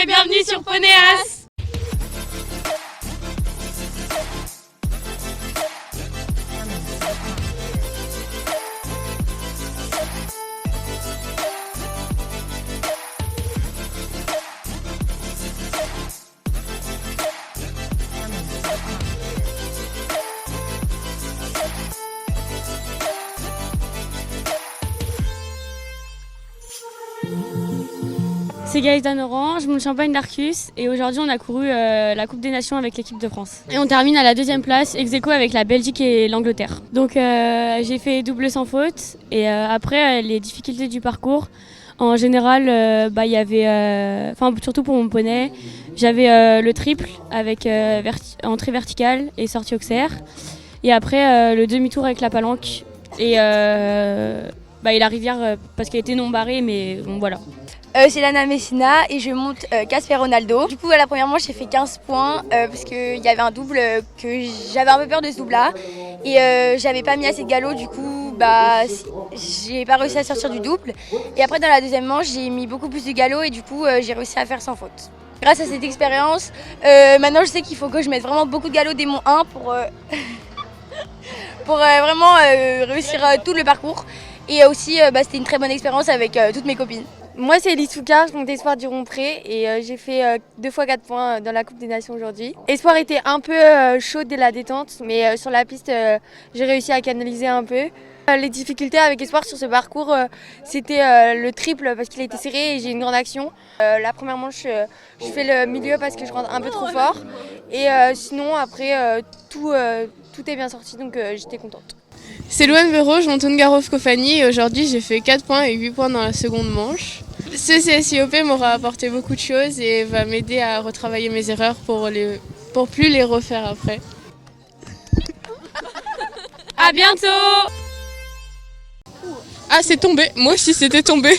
et bienvenue sur Ponéas. C'est Gaëtane Orange, mon champagne d'Arcus et aujourd'hui on a couru la Coupe des Nations avec l'équipe de France. Et on termine à la 2e place, ex aequo avec la Belgique et l'Angleterre. Donc j'ai fait double sans faute et après les difficultés du parcours, en général y avait, surtout pour mon poney, j'avais le triple avec entrée verticale et sortie auxerre. Et après le demi-tour avec la palanque et la rivière parce qu'elle était non barrée mais bon voilà. C'est Lana Messina et je monte Casper Ronaldo. Du coup, à la première manche, j'ai fait 15 points parce qu'il y avait un double que j'avais un peu peur de ce double-là. Et j'avais pas mis assez de galop, du coup, j'ai pas réussi à sortir du double. Et après, dans la deuxième manche, j'ai mis beaucoup plus de galop et du coup, j'ai réussi à faire sans faute. Grâce à cette expérience, maintenant, je sais qu'il faut que je mette vraiment beaucoup de galop dès mon 1 pour vraiment réussir tout le parcours. Et aussi, c'était une très bonne expérience avec toutes mes copines. Moi, c'est Elise Foucard, je monte Espoir du Rompré et j'ai fait 2 fois 4 points dans la Coupe des Nations aujourd'hui. Espoir était un peu chaud dès la détente, mais sur la piste, j'ai réussi à canaliser un peu. Les difficultés avec Espoir sur ce parcours, c'était le triple parce qu'il a été serré et j'ai une grande action. La première manche, je fais le milieu parce que je rentre un peu trop fort. Et sinon, après, tout est bien sorti, donc j'étais contente. C'est Louane Véro, je monte Ungarov-Kofani et aujourd'hui j'ai fait 4 points et 8 points dans la seconde manche. Ce CSIOP m'aura apporté beaucoup de choses et va m'aider à retravailler mes erreurs pour plus les refaire après. À bientôt. Ah, c'est tombé, moi aussi c'était tombé.